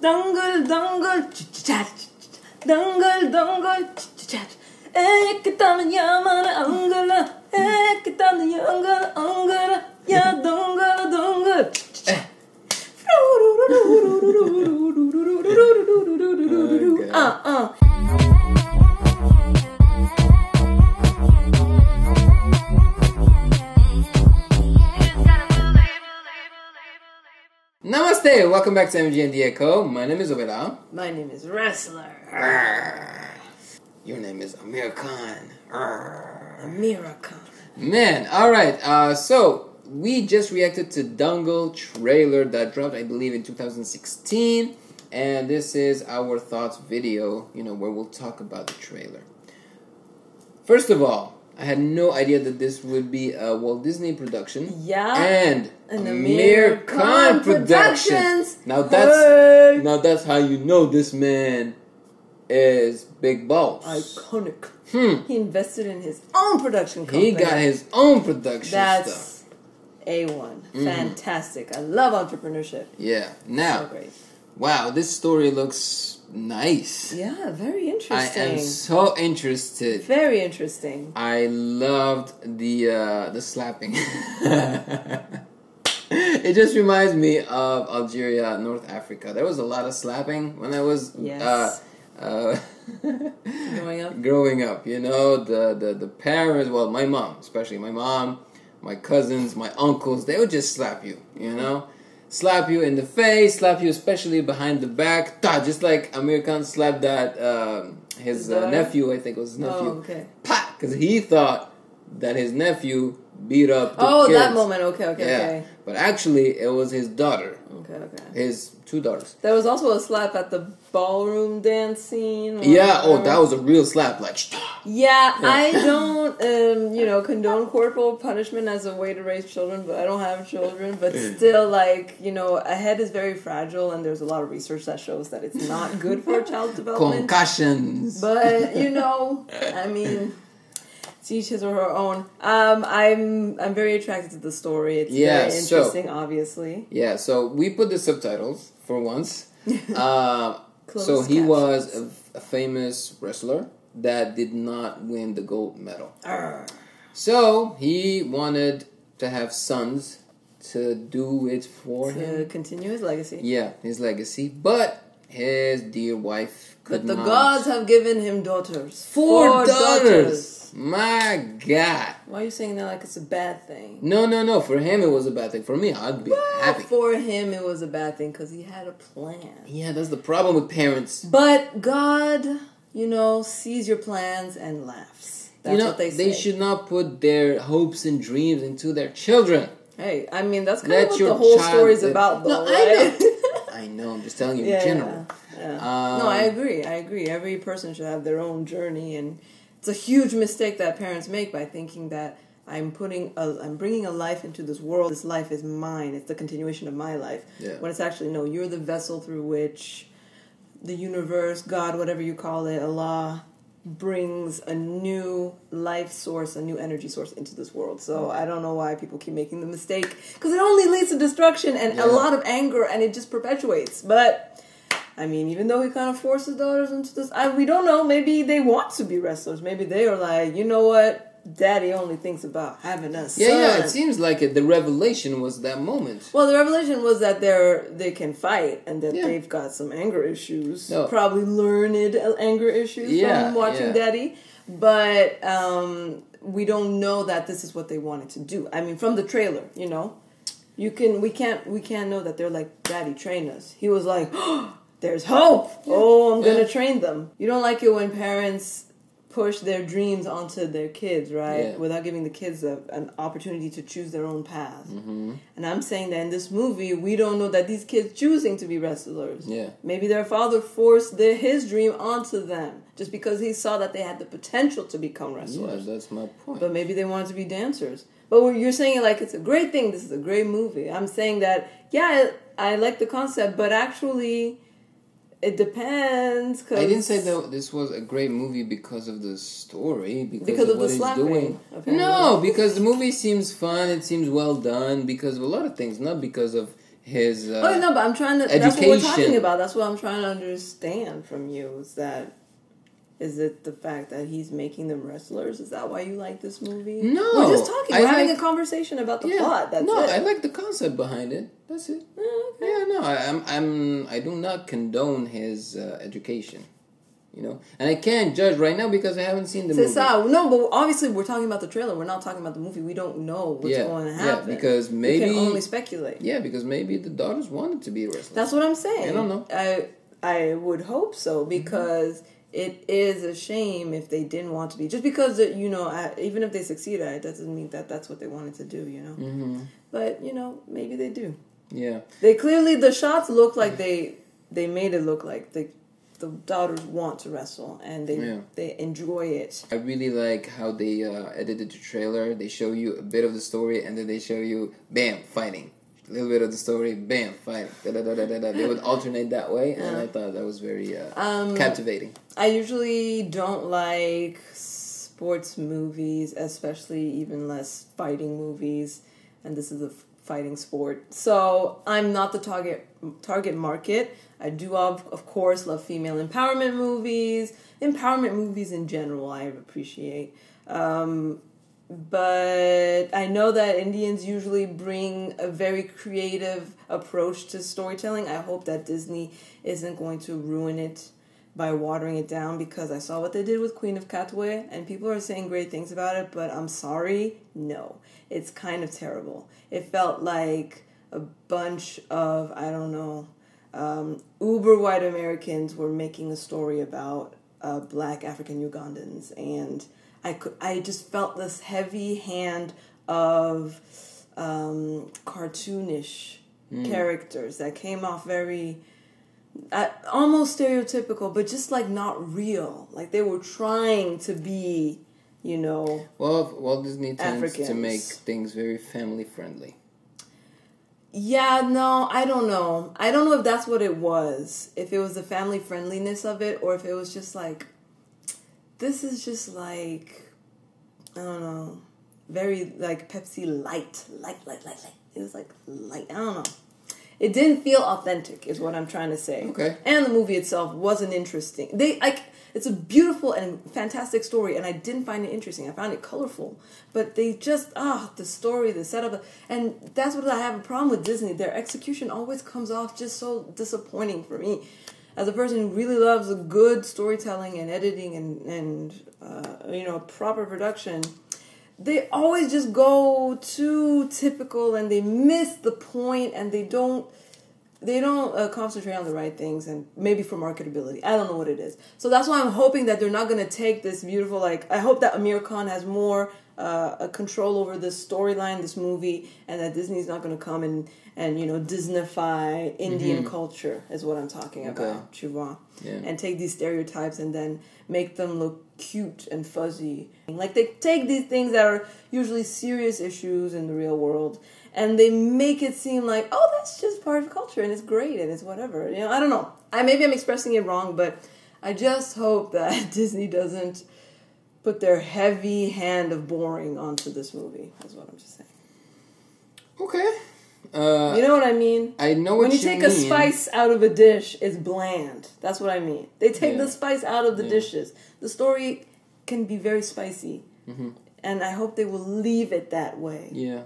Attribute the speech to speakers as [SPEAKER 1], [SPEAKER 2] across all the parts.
[SPEAKER 1] Dangal, dangal, ch-ch-chat. Dangal, dangal, ch-ch-chat. Ekatan yamana angala. Ekatan yangala angala. Ya dangal, dangal.
[SPEAKER 2] Namaste! Welcome back to MG and Echo. My name is Ovela.
[SPEAKER 1] My name is Wrestler.
[SPEAKER 2] Your name is Aamir Khan.
[SPEAKER 1] Aamir Khan.
[SPEAKER 2] Man, alright, so we just reacted to Dangal trailer that dropped, I believe, in 2016. And this is our thoughts video, where we'll talk about the trailer. First of all, I had no idea that this would be a Walt Disney production.
[SPEAKER 1] Yeah.
[SPEAKER 2] And
[SPEAKER 1] an
[SPEAKER 2] Aamir Khan Productions. Now that's how you know this man is big balls.
[SPEAKER 1] Iconic. He invested in his own production company.
[SPEAKER 2] He got his own production
[SPEAKER 1] That's
[SPEAKER 2] stuff.
[SPEAKER 1] A1. Fantastic. I love entrepreneurship.
[SPEAKER 2] Yeah. Now,
[SPEAKER 1] so great.
[SPEAKER 2] Wow, this story looks nice.
[SPEAKER 1] Yeah, very interesting.
[SPEAKER 2] I am so interested.
[SPEAKER 1] Very interesting.
[SPEAKER 2] I loved the slapping. It just reminds me of Algeria, North Africa. There was a lot of slapping when I was growing up. The parents, well, my mom, especially my mom, my cousins, my uncles, they would just slap you, slap you in the face, slap you especially behind the back, just like Aamir Khan slapped that his nephew, I think it was his nephew.
[SPEAKER 1] Oh, okay.
[SPEAKER 2] Because he thought that his nephew beat up the kids.
[SPEAKER 1] That moment, okay.
[SPEAKER 2] But actually, it was his daughter.
[SPEAKER 1] Okay.
[SPEAKER 2] His two daughters.
[SPEAKER 1] There was also a slap at the ballroom dance scene.
[SPEAKER 2] Yeah, that was a real slap, like.
[SPEAKER 1] Yeah, I don't, condone corporal punishment as a way to raise children, but I don't have children. But still, a head is very fragile, and there's a lot of research that shows that it's not good for a child's development.
[SPEAKER 2] Concussions.
[SPEAKER 1] But to each his or her own. I'm very attracted to the story. It's very interesting, obviously.
[SPEAKER 2] Yeah, so we put the subtitles for once. So he
[SPEAKER 1] captions.
[SPEAKER 2] was a famous wrestler that did not win the gold medal. So he wanted to have sons to do it for him.
[SPEAKER 1] To continue his legacy.
[SPEAKER 2] Yeah, his legacy. But his dear wife could not.
[SPEAKER 1] But the gods have given him daughters.
[SPEAKER 2] 4 daughters. My God.
[SPEAKER 1] Why are you saying that like it's a bad thing?
[SPEAKER 2] No. For him, it was a bad thing. For me, I'd be happy.
[SPEAKER 1] For him, it was a bad thing because he had a plan.
[SPEAKER 2] Yeah, that's the problem with parents.
[SPEAKER 1] But God, sees your plans and laughs. That's what they say.
[SPEAKER 2] They should not put their hopes and dreams into their children.
[SPEAKER 1] Hey, that's kind of what the whole story's about, though, right?
[SPEAKER 2] I know. I'm just telling you in general.
[SPEAKER 1] Yeah. No, I agree. Every person should have their own journey, and it's a huge mistake that parents make by thinking that I'm bringing a life into this world. This life is mine. It's the continuation of my life.
[SPEAKER 2] Yeah.
[SPEAKER 1] When it's actually, no, you're the vessel through which the universe, God, whatever you call it, Allah, brings a new life source, a new energy source into this world. So I don't know why people keep making the mistake, because it only leads to destruction and a lot of anger, and it just perpetuates. But even though he kind of forced his daughters into this, we don't know. Maybe they want to be wrestlers. Maybe they are like, you know what? Daddy only thinks about having a son.
[SPEAKER 2] Yeah. It seems like the revelation was that moment.
[SPEAKER 1] Well, the revelation was that they can fight and that they've got some anger issues. No. Probably learned anger issues from watching Daddy. But we don't know that this is what they wanted to do. From the trailer, we can't know that they're like, Daddy, train us. He was like, there's hope. I'm going to train them. You don't like it when parents push their dreams onto their kids, right? Without giving the kids an opportunity to choose their own path. Mm-hmm. And I'm saying that in this movie, we don't know that these kids choosing to be wrestlers. Yeah. Maybe their father forced his dream onto them just because he saw that they had the potential to become wrestlers.
[SPEAKER 2] Yeah, that's my point.
[SPEAKER 1] But maybe they wanted to be dancers. But you're saying it like it's a great thing. This is a great movie. I'm saying that, I like the concept, but actually It depends. Cause
[SPEAKER 2] I didn't say that this was a great movie because of the story, because of what
[SPEAKER 1] the
[SPEAKER 2] he's doing.
[SPEAKER 1] Apparently.
[SPEAKER 2] No, because the movie seems fun, it seems well done, because of a lot of things, not because of his
[SPEAKER 1] oh no, but I'm trying to.
[SPEAKER 2] education.
[SPEAKER 1] That's what we're talking about. That's what I'm trying to understand from you. Is it the fact that he's making them wrestlers? Is that why you like this movie?
[SPEAKER 2] No,
[SPEAKER 1] we're just talking. We're having a conversation about the plot. That's it.
[SPEAKER 2] I like the concept behind it. That's it. Okay. Yeah, no, I do not condone his education. You know, and I can't judge right now because I haven't seen the movie.
[SPEAKER 1] No, but obviously we're talking about the trailer. We're not talking about the movie. We don't know what's going to happen.
[SPEAKER 2] Yeah, because maybe
[SPEAKER 1] we can only speculate.
[SPEAKER 2] Yeah, because maybe the daughters wanted to be wrestlers.
[SPEAKER 1] That's what I'm saying.
[SPEAKER 2] I don't know.
[SPEAKER 1] I would hope so because it is a shame if they didn't want to be. Just because even if they succeed at it, doesn't mean that that's what they wanted to do. You know, but maybe they do.
[SPEAKER 2] Yeah,
[SPEAKER 1] they clearly the shots look like they made it look like the daughters want to wrestle and they enjoy it.
[SPEAKER 2] I really like how they edited the trailer. They show you a bit of the story and then they show you, bam, fighting. A little bit of the story, bam, fighting. They would alternate that way, and I thought that was very captivating.
[SPEAKER 1] I usually don't like sports movies, especially even less fighting movies, and this is a fighting sport. So I'm not the target market. I do, of course, love female empowerment movies in general. I appreciate. But I know that Indians usually bring a very creative approach to storytelling. I hope that Disney isn't going to ruin it by watering it down, because I saw what they did with Queen of Katwe and people are saying great things about it, but I'm sorry, no. It's kind of terrible. It felt like a bunch of, I don't know, uber white Americans were making a story about black African Ugandans, and I just felt this heavy hand of cartoonish characters that came off very almost stereotypical, but just like not real. Like they were trying to be, Well,
[SPEAKER 2] Walt Disney tends
[SPEAKER 1] Africans.
[SPEAKER 2] To make things very family friendly.
[SPEAKER 1] Yeah, no, I don't know. I don't know if that's what it was. If it was the family friendliness of it, or if it was just like, this is just like, I don't know, very like Pepsi light. It was like light. I don't know. It didn't feel authentic, is what I'm trying to say.
[SPEAKER 2] Okay.
[SPEAKER 1] And the movie itself wasn't interesting. It's a beautiful and fantastic story, and I didn't find it interesting. I found it colorful, but they just the story, the setup, and that's what I have a problem with Disney. Their execution always comes off just so disappointing for me. As a person who really loves a good storytelling and editing and proper production, they always just go too typical and they miss the point and they don't concentrate on the right things, and maybe for marketability. I don't know what it is. So that's why I'm hoping that they're not going to take this beautiful, I hope that Aamir Khan has more control over this storyline, this movie, and that Disney's not going to come and Disneyfy Indian culture is what I'm talking about, tu vois?
[SPEAKER 2] Yeah.
[SPEAKER 1] And take these stereotypes and then make them look cute and fuzzy. Like they take these things that are usually serious issues in the real world and they make it seem like, oh, that's just part of culture and it's great and it's whatever. I don't know. Maybe I'm expressing it wrong, but I just hope that Disney doesn't put their heavy hand of boring onto this movie. That's what I'm just saying.
[SPEAKER 2] Okay.
[SPEAKER 1] You know what I mean?
[SPEAKER 2] I know what you mean.
[SPEAKER 1] When you take a spice out of a dish, it's bland. That's what I mean. They take the spice out of the dishes. The story can be very spicy. Mm-hmm. And I hope they will leave it that way.
[SPEAKER 2] Yeah.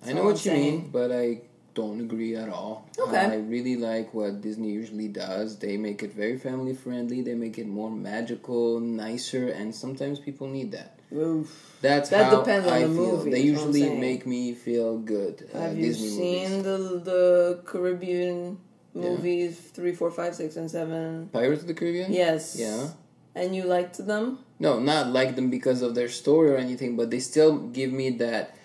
[SPEAKER 2] I know what you mean, but I don't agree at all.
[SPEAKER 1] Okay.
[SPEAKER 2] I really like what Disney usually does. They make it very family friendly. They make it more magical, nicer, and sometimes people need that.
[SPEAKER 1] Oof.
[SPEAKER 2] That
[SPEAKER 1] how depends on
[SPEAKER 2] I
[SPEAKER 1] the
[SPEAKER 2] feel.
[SPEAKER 1] movie.
[SPEAKER 2] They usually make me feel good.
[SPEAKER 1] Have
[SPEAKER 2] Disney
[SPEAKER 1] you seen the Caribbean movies 3, 4, 5, 6, and 7?
[SPEAKER 2] Pirates of the Caribbean?
[SPEAKER 1] Yes.
[SPEAKER 2] Yeah.
[SPEAKER 1] And you liked them?
[SPEAKER 2] No, not like them because of their story or anything, but they still give me that.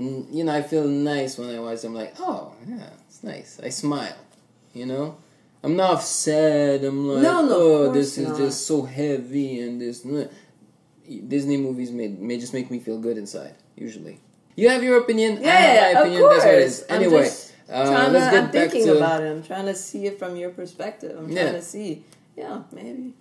[SPEAKER 2] I feel nice when I watch them. Like, oh yeah, it's nice. I smile. I'm not sad. I'm like, oh, this is just so heavy and this. Disney movies may just make me feel good inside. Usually, you have your opinion.
[SPEAKER 1] Yeah,
[SPEAKER 2] I have my opinion.
[SPEAKER 1] Of course.
[SPEAKER 2] That's what it is. Anyway,
[SPEAKER 1] I'm thinking about it. I'm trying to see it from your perspective. I'm trying to see. Yeah, maybe.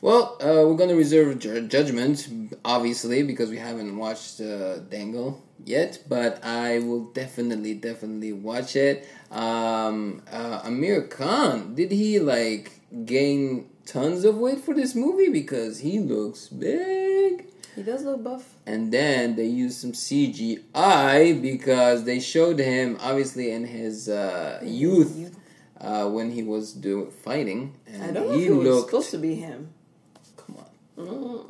[SPEAKER 2] Well, we're going to reserve judgment, obviously, because we haven't watched Dangal. yet, but I will definitely watch it. Aamir Khan, did he like gain tons of weight for this movie? Because he looks big.
[SPEAKER 1] He does look buff.
[SPEAKER 2] And then they used some CGI because they showed him obviously in his youth when he was fighting. And
[SPEAKER 1] I don't know if it was supposed to be him.
[SPEAKER 2] Come on.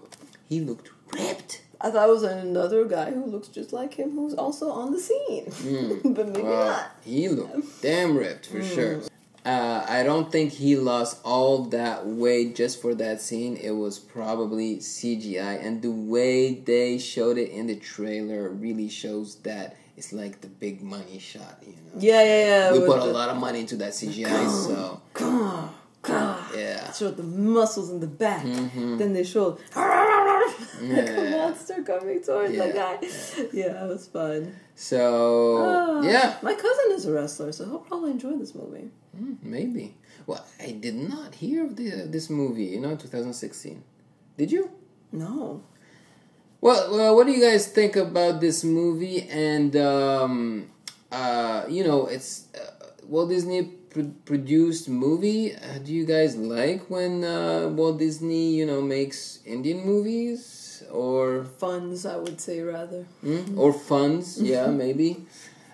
[SPEAKER 2] He looked ripped.
[SPEAKER 1] I thought it was another guy who looks just like him who's also on the scene. But maybe not.
[SPEAKER 2] He looked damn ripped for sure. I don't think he lost all that weight just for that scene. It was probably CGI. And the way they showed it in the trailer really shows that it's like the big money shot, you know?
[SPEAKER 1] Yeah.
[SPEAKER 2] We put a lot of money into that CGI, so...
[SPEAKER 1] Yeah. Showed the muscles in the back. Then they showed like a monster coming towards the guy. Yeah, it was fun.
[SPEAKER 2] So,
[SPEAKER 1] my cousin is a wrestler, so he'll probably enjoy this movie.
[SPEAKER 2] Maybe. Well, I did not hear of this movie, 2016. Did you?
[SPEAKER 1] No.
[SPEAKER 2] Well, what do you guys think about this movie? And, it's Walt Disney produced movie. Do you guys like when Walt Disney, makes Indian movies? Or
[SPEAKER 1] funds, I would say, rather.
[SPEAKER 2] Or funds, maybe.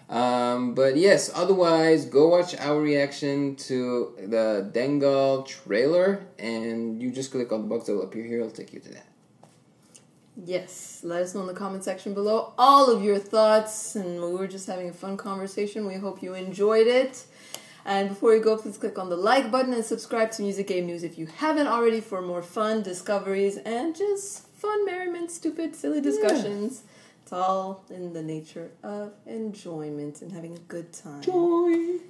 [SPEAKER 2] But yes, otherwise, go watch our reaction to the Dangal trailer, and you just click on the box that will appear here. I'll take you to that.
[SPEAKER 1] Yes, let us know in the comment section below all of your thoughts, and we were just having a fun conversation. We hope you enjoyed it. And before you go, please click on the like button and subscribe to Music Game News if you haven't already for more fun discoveries and just fun, merriment, stupid, silly discussions. Yeah. It's all in the nature of enjoyment and having a good time. Joy.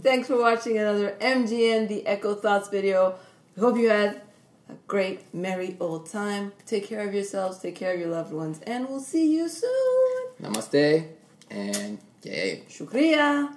[SPEAKER 1] Thanks for watching another MGN The Echo Thoughts video. We hope you had a great, merry old time. Take care of yourselves, take care of your loved ones, and we'll see you soon.
[SPEAKER 2] Namaste and yay.
[SPEAKER 1] Shukriya.